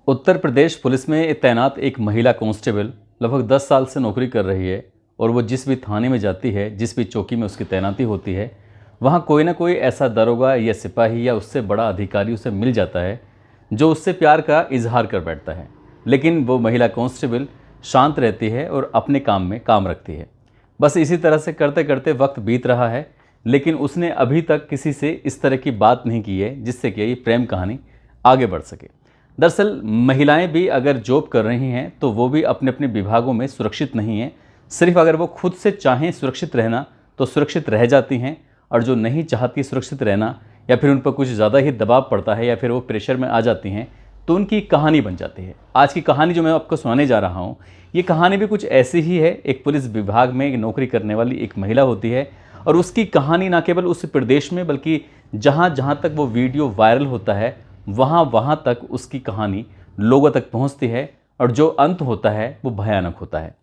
Uttar Pradesh police में तैनात एक महिला कांस्टेबल लगभग 10 साल से नौकरी कर रही है और वो जिस भी थाने में जाती है, जिस भी चौकी में उसकी तैनाती होती है, वहाँ कोई ना कोई ऐसा दरोगा या सिपाही या उससे बड़ा अधिकारी उसे मिल जाता है जो उससे प्यार का इजहार कर बैठता है। लेकिन वो महिला कांस्टेबल शांत रहती है और अपने काम में काम रखती है। बस इसी तरह से करते करते वक्त बीत रहा है, लेकिन उसने अभी तक किसी से इस तरह की बात नहीं की है जिससे कि ये प्रेम कहानी आगे बढ़ सके। दरअसल महिलाएं भी अगर जॉब कर रही हैं तो वो भी अपने अपने विभागों में सुरक्षित नहीं हैं। सिर्फ अगर वो खुद से चाहें सुरक्षित रहना तो सुरक्षित रह जाती हैं, और जो नहीं चाहती सुरक्षित रहना या फिर उन पर कुछ ज़्यादा ही दबाव पड़ता है या फिर वो प्रेशर में आ जाती हैं तो उनकी कहानी बन जाती है। आज की कहानी जो मैं आपको सुनाने जा रहा हूँ, ये कहानी भी कुछ ऐसी ही है। एक पुलिस विभाग में नौकरी करने वाली एक महिला होती है और उसकी कहानी ना केवल उस प्रदेश में बल्कि जहाँ जहाँ तक वो वीडियो वायरल होता है वहाँ तक उसकी कहानी लोगों तक पहुँचती है और जो अंत होता है वो भयानक होता है।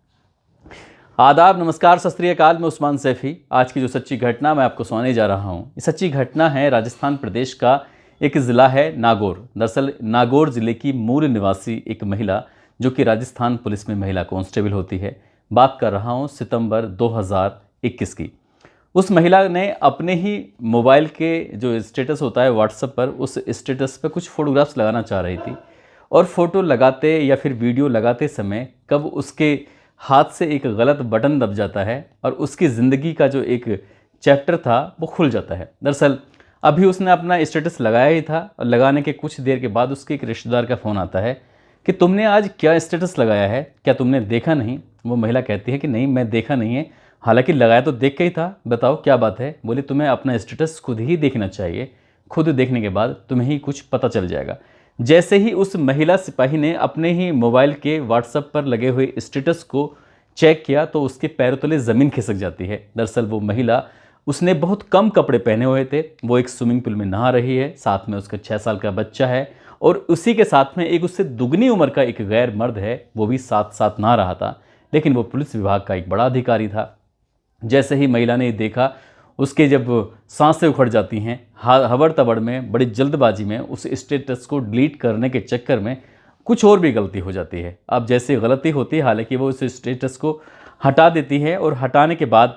आदाब, नमस्कार, सत श्री अकाल। मैं उस्मान सैफ़ी। आज की जो सच्ची घटना मैं आपको सुनाने जा रहा हूँ, ये सच्ची घटना है राजस्थान प्रदेश का एक ज़िला है नागौर। दरअसल नागौर ज़िले की मूल निवासी एक महिला जो कि राजस्थान पुलिस में महिला कांस्टेबल होती है। बात कर रहा हूँ सितंबर 2021 की। उस महिला ने अपने ही मोबाइल के जो स्टेटस होता है व्हाट्सएप पर, उस स्टेटस पर कुछ फ़ोटोग्राफ्स लगाना चाह रही थी और फ़ोटो लगाते या फिर वीडियो लगाते समय कब उसके हाथ से एक गलत बटन दब जाता है और उसकी ज़िंदगी का जो एक चैप्टर था वो खुल जाता है। दरअसल अभी उसने अपना स्टेटस लगाया ही था और लगाने के कुछ देर के बाद उसके एक रिश्तेदार का फ़ोन आता है कि तुमने आज क्या स्टेटस लगाया है, क्या तुमने देखा नहीं? वो महिला कहती है कि नहीं, मैं देखा नहीं है, हालांकि लगाया तो देख के ही था, बताओ क्या बात है। बोले तुम्हें अपना स्टेटस खुद ही देखना चाहिए, खुद देखने के बाद तुम्हें ही कुछ पता चल जाएगा। जैसे ही उस महिला सिपाही ने अपने ही मोबाइल के व्हाट्सएप पर लगे हुए स्टेटस को चेक किया तो उसके पैरों तले ज़मीन खिसक जाती है। दरअसल वो महिला, उसने बहुत कम कपड़े पहने हुए थे, वो एक स्विमिंग पूल में नहा रही है, साथ में उसका 6 साल का बच्चा है और उसी के साथ में एक उससे दुगनी उम्र का एक गैर मर्द है, वो भी साथ साथ नहा रहा था। लेकिन वो पुलिस विभाग का एक बड़ा अधिकारी था। जैसे ही महिला ने देखा, उसके जब सांसें उखड़ जाती हैं, हबड़ तबड़ में, बड़ी जल्दबाजी में उस स्टेटस को डिलीट करने के चक्कर में कुछ और भी गलती हो जाती है। अब जैसे गलती होती है, हालांकि वो उस स्टेटस को हटा देती है और हटाने के बाद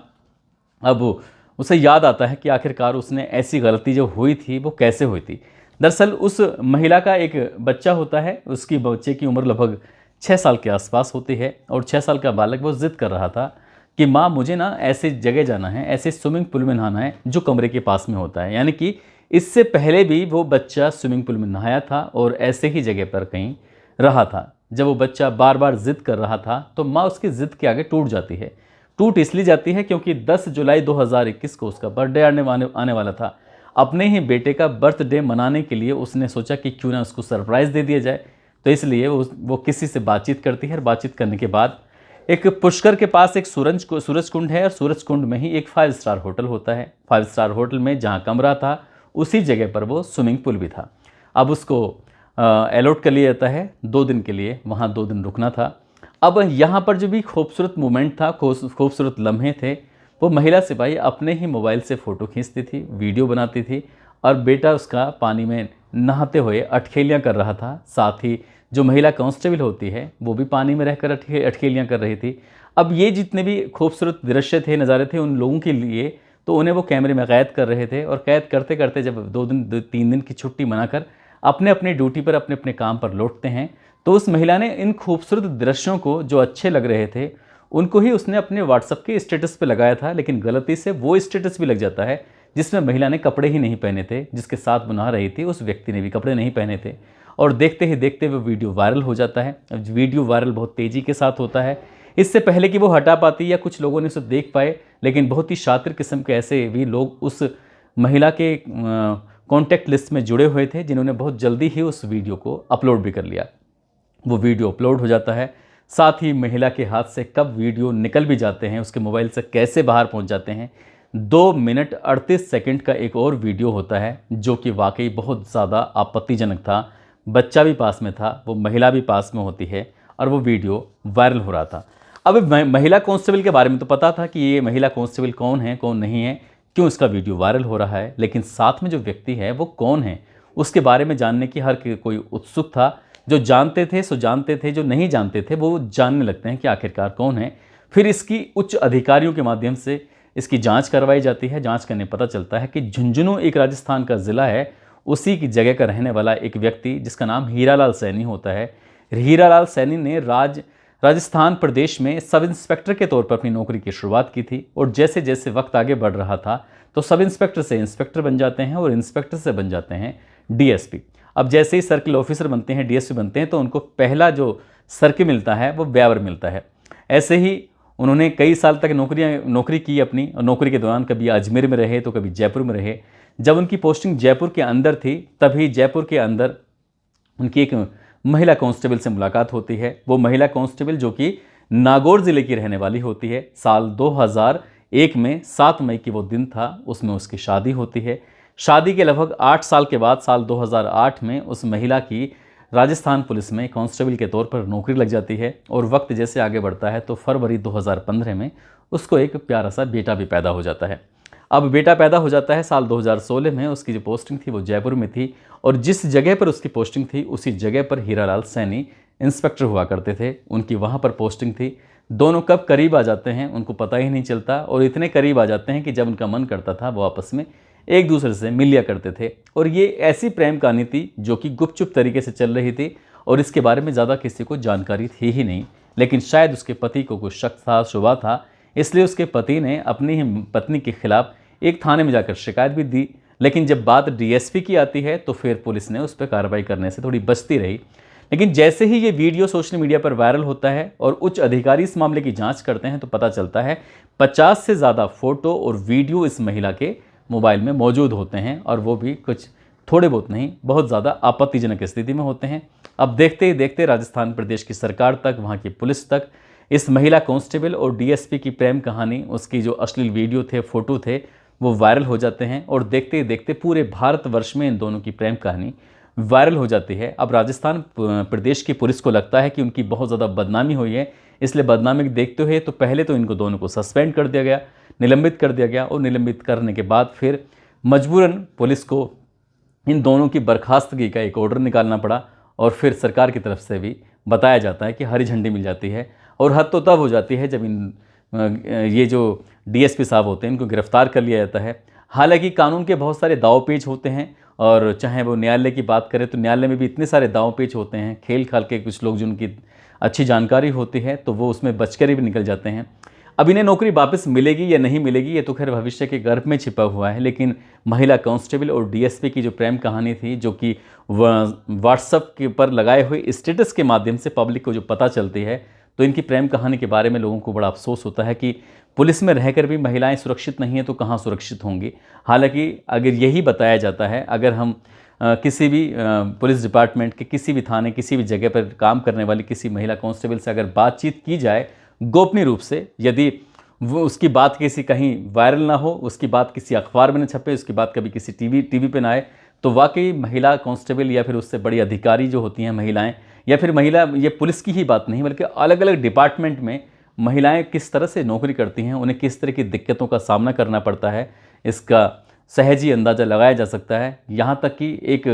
अब उसे याद आता है कि आखिरकार उसने ऐसी गलती जो हुई थी वो कैसे हुई थी। दरअसल उस महिला का एक बच्चा होता है, उसकी बच्चे की उम्र लगभग 6 साल के आसपास होती है और 6 साल का बालक वो जिद कर रहा था कि माँ मुझे ना ऐसे जगह जाना है, ऐसे स्विमिंग पूल में नहाना है जो कमरे के पास में होता है। यानी कि इससे पहले भी वो बच्चा स्विमिंग पूल में नहाया था और ऐसे ही जगह पर कहीं रहा था। जब वो बच्चा बार बार जिद कर रहा था तो माँ उसकी जिद के आगे टूट जाती है। टूट इसलिए जाती है क्योंकि 10 जुलाई 2021 को उसका बर्थडे आने वाला था। अपने ही बेटे का बर्थडे मनाने के लिए उसने सोचा कि क्यों ना उसको सरप्राइज़ दे दिया जाए। तो इसलिए वो किसी से बातचीत करती है और बातचीत करने के बाद एक पुष्कर के पास एक सूरज कुंड है और सूरज कुंड में ही एक 5 स्टार होटल होता है। 5 स्टार होटल में जहाँ कमरा था उसी जगह पर वो स्विमिंग पूल भी था। अब उसको अलॉट कर लिया जाता है 2 दिन के लिए, वहाँ 2 दिन रुकना था। अब यहाँ पर जो भी खूबसूरत मोमेंट था, खूबसूरत लम्हे थे, वो महिला सिपाही अपने ही मोबाइल से फ़ोटो खींचती थी, वीडियो बनाती थी और बेटा उसका पानी में नहाते हुए अटखेलियाँ कर रहा था। साथ ही जो महिला कांस्टेबल होती है वो भी पानी में रहकर अटखेलियाँ कर रही थी। अब ये जितने भी खूबसूरत दृश्य थे, नज़ारे थे उन लोगों के लिए, तो उन्हें वो कैमरे में कैद कर रहे थे और कैद करते करते जब 3 दिन की छुट्टी मनाकर अपने अपने ड्यूटी पर, अपने अपने काम पर लौटते हैं, तो उस महिला ने इन खूबसूरत दृश्यों को जो अच्छे लग रहे थे उनको ही उसने अपने व्हाट्सएप के स्टेटस पे लगाया था। लेकिन गलती से वो स्टेटस भी लग जाता है जिसमें महिला ने कपड़े ही नहीं पहने थे। जिसके साथ वो नहा रही थी उस व्यक्ति ने भी कपड़े नहीं पहने थे और देखते ही देखते वो वीडियो वायरल हो जाता है। अब वीडियो वायरल बहुत तेज़ी के साथ होता है। इससे पहले कि वो हटा पाती या कुछ लोगों ने उसे देख पाए, लेकिन बहुत ही शातिर किस्म के ऐसे भी लोग उस महिला के कॉन्टैक्ट लिस्ट में जुड़े हुए थे जिन्होंने बहुत जल्दी ही उस वीडियो को अपलोड भी कर लिया। वो वीडियो अपलोड हो जाता है, साथ ही महिला के हाथ से कब वीडियो निकल भी जाते हैं, उसके मोबाइल से कैसे बाहर पहुंच जाते हैं। 2 मिनट 38 सेकंड का एक और वीडियो होता है जो कि वाकई बहुत ज़्यादा आपत्तिजनक था। बच्चा भी पास में था, वो महिला भी पास में होती है और वो वीडियो वायरल हो रहा था। अब महिला कांस्टेबल के बारे में तो पता था कि ये महिला कांस्टेबल कौन है, कौन नहीं है, क्यों इसका वीडियो वायरल हो रहा है, लेकिन साथ में जो व्यक्ति है वो कौन है उसके बारे में जानने की हर कोई उत्सुक था। जो जानते थे सो जानते थे, जो नहीं जानते थे वो जानने लगते हैं कि आखिरकार कौन है। फिर इसकी उच्च अधिकारियों के माध्यम से इसकी जांच करवाई जाती है। जांच करने पता चलता है कि झुंझुनू एक राजस्थान का ज़िला है, उसी की जगह का रहने वाला एक व्यक्ति जिसका नाम हीरालाल सैनी होता है। हीरालाल सैनी ने राजस्थान प्रदेश में सब इंस्पेक्टर के तौर पर अपनी नौकरी की शुरुआत की थी, और जैसे जैसे वक्त आगे बढ़ रहा था तो सब इंस्पेक्टर से इंस्पेक्टर बन जाते हैं और इंस्पेक्टर से बन जाते हैं डीएसपी। अब जैसे ही सर्किल ऑफिसर बनते हैं, डीएसपी बनते हैं, तो उनको पहला जो सर्किल मिलता है वो ब्यावर मिलता है। ऐसे ही उन्होंने कई साल तक नौकरी की अपनी, और नौकरी के दौरान कभी अजमेर में रहे तो कभी जयपुर में रहे। जब उनकी पोस्टिंग जयपुर के अंदर थी तभी जयपुर के अंदर उनकी एक महिला कांस्टेबल से मुलाकात होती है। वो महिला कांस्टेबल जो कि नागौर ज़िले की रहने वाली होती है। साल 2001 में 7 मई की वो दिन था, उसमें उसकी शादी होती है। शादी के लगभग 8 साल के बाद साल 2008 में उस महिला की राजस्थान पुलिस में कांस्टेबल के तौर पर नौकरी लग जाती है। और वक्त जैसे आगे बढ़ता है तो फरवरी 2015 में उसको एक प्यारा सा बेटा भी पैदा हो जाता है। अब बेटा पैदा हो जाता है साल 2016 में। उसकी जो पोस्टिंग थी वो जयपुर में थी, और जिस जगह पर उसकी पोस्टिंग थी उसी जगह पर हीरालाल सैनी इंस्पेक्टर हुआ करते थे, उनकी वहाँ पर पोस्टिंग थी। दोनों कब करीब आ जाते हैं उनको पता ही नहीं चलता, और इतने करीब आ जाते हैं कि जब उनका मन करता था वो आपस में एक दूसरे से मिल लिया करते थे। और ये ऐसी प्रेम कहानी थी जो कि गुपचुप तरीके से चल रही थी, और इसके बारे में ज़्यादा किसी को जानकारी थी ही नहीं। लेकिन शायद उसके पति को कुछ शक था, शुबा था, इसलिए उसके पति ने अपनी ही पत्नी के खिलाफ एक थाने में जाकर शिकायत भी दी। लेकिन जब बात डीएसपी की आती है तो फिर पुलिस ने उस पर कार्रवाई करने से थोड़ी बचती रही। लेकिन जैसे ही ये वीडियो सोशल मीडिया पर वायरल होता है और उच्च अधिकारी इस मामले की जांच करते हैं तो पता चलता है 50 से ज़्यादा फ़ोटो और वीडियो इस महिला के मोबाइल में मौजूद होते हैं, और वो भी कुछ थोड़े बहुत नहीं, बहुत ज़्यादा आपत्तिजनक स्थिति में होते हैं। अब देखते ही देखते राजस्थान प्रदेश की सरकार तक, वहाँ की पुलिस तक इस महिला कांस्टेबल और डीएसपी की प्रेम कहानी, उसकी जो अश्लील वीडियो थे, फ़ोटो थे, वो वायरल हो जाते हैं। और देखते ही देखते पूरे भारतवर्ष में इन दोनों की प्रेम कहानी वायरल हो जाती है। अब राजस्थान प्रदेश की पुलिस को लगता है कि उनकी बहुत ज़्यादा बदनामी हुई है, इसलिए बदनामी देखते हुए तो पहले तो इनको दोनों को सस्पेंड कर दिया गया, निलंबित कर दिया गया, और निलंबित करने के बाद फिर मजबूरन पुलिस को इन दोनों की बर्खास्तगी का एक ऑर्डर निकालना पड़ा। और फिर सरकार की तरफ से भी बताया जाता है कि हरी झंडी मिल जाती है। और हद तो तब हो जाती है जब ये जो डीएसपी साहब होते हैं इनको गिरफ्तार कर लिया जाता है। हालांकि कानून के बहुत सारे दाव पेच होते हैं, और चाहे वो न्यायालय की बात करें तो न्यायालय में भी इतने सारे दाव पेच होते हैं। खेल खाल के कुछ लोग जिनकी अच्छी जानकारी होती है तो वो उसमें बचकर भी निकल जाते हैं। अब इन्हें नौकरी वापस मिलेगी या नहीं मिलेगी ये तो खैर भविष्य के गर्भ में छिपा हुआ है। लेकिन महिला कांस्टेबल और डीएसपी की जो प्रेम कहानी थी, जो कि व्हाट्सएप के ऊपर लगाए हुए स्टेटस के माध्यम से पब्लिक को जो पता चलती है, तो इनकी प्रेम कहानी के बारे में लोगों को बड़ा अफसोस होता है कि पुलिस में रहकर भी महिलाएं सुरक्षित नहीं हैं तो कहाँ सुरक्षित होंगी। हालांकि अगर यही बताया जाता है, अगर हम किसी भी पुलिस डिपार्टमेंट के किसी भी थाने, किसी भी जगह पर काम करने वाली किसी महिला कांस्टेबल से अगर बातचीत की जाए गोपनीय रूप से, यदि वो उसकी बात किसी कहीं वायरल ना हो, उसकी बात किसी अखबार में न छपे, उसकी बात कभी किसी टीवी पे ना आए, तो वाकई महिला कांस्टेबल या फिर उससे बड़ी अधिकारी जो होती हैं महिलाएं, या फिर महिला, ये पुलिस की ही बात नहीं बल्कि अलग अलग डिपार्टमेंट में महिलाएं किस तरह से नौकरी करती हैं, उन्हें किस तरह की दिक्कतों का सामना करना पड़ता है, इसका सहज ही अंदाज़ा लगाया जा सकता है। यहाँ तक कि एक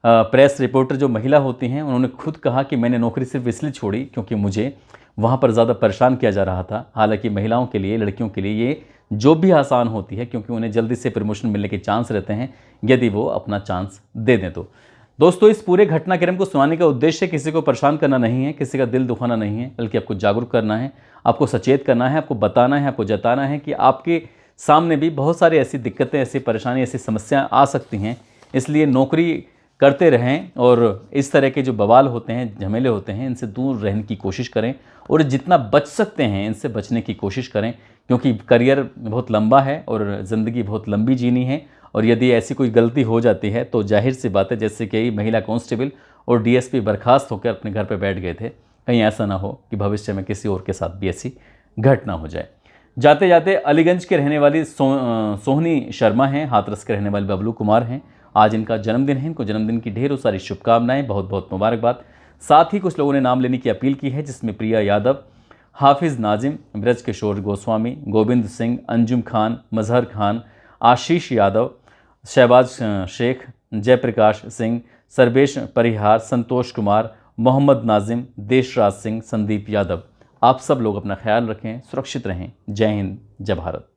प्रेस रिपोर्टर जो महिला होती हैं उन्होंने खुद कहा कि मैंने नौकरी सिर्फ इसलिए छोड़ी क्योंकि मुझे वहाँ पर ज़्यादा परेशान किया जा रहा था। हालांकि महिलाओं के लिए, लड़कियों के लिए ये जॉब भी आसान होती है क्योंकि उन्हें जल्दी से प्रमोशन मिलने के चांस रहते हैं यदि वो अपना चांस दे दें तो। दोस्तों, इस पूरे घटनाक्रम को सुनाने का उद्देश्य किसी को परेशान करना नहीं है, किसी का दिल दुखाना नहीं है, बल्कि आपको जागरूक करना है, आपको सचेत करना है, आपको बताना है, आपको जताना है कि आपके सामने भी बहुत सारी ऐसी दिक्कतें, ऐसी परेशानी, ऐसी समस्याएं आ सकती हैं। इसलिए नौकरी करते रहें और इस तरह के जो बवाल होते हैं, झमेले होते हैं, इनसे दूर रहने की कोशिश करें और जितना बच सकते हैं इनसे बचने की कोशिश करें, क्योंकि करियर बहुत लंबा है और ज़िंदगी बहुत लंबी जीनी है। और यदि ऐसी कोई गलती हो जाती है तो जाहिर सी बात है, जैसे कि महिला कांस्टेबल और डीएसपी बर्खास्त होकर अपने घर पर बैठ गए थे, कहीं ऐसा ना हो कि भविष्य में किसी और के साथ भी ऐसी घटना हो जाए। जाते जाते अलीगंज के रहने वाली सोहनी शर्मा हैं, हाथरस के रहने वाले बबलू कुमार हैं। आज इनका जन्मदिन है, इनको जन्मदिन की ढेरों सारी शुभकामनाएं, बहुत बहुत मुबारकबाद। साथ ही कुछ लोगों ने नाम लेने की अपील की है, जिसमें प्रिया यादव, हाफिज़ नाजिम, ब्रज किशोर गोस्वामी, गोविंद सिंह, अंजुम खान, मजहर खान, आशीष यादव, शहबाज शेख, जयप्रकाश सिंह, सर्वेश परिहार, संतोष कुमार, मोहम्मद नाजिम, देशराज सिंह, संदीप यादव। आप सब लोग अपना ख्याल रखें, सुरक्षित रहें। जय हिंद, जय भारत।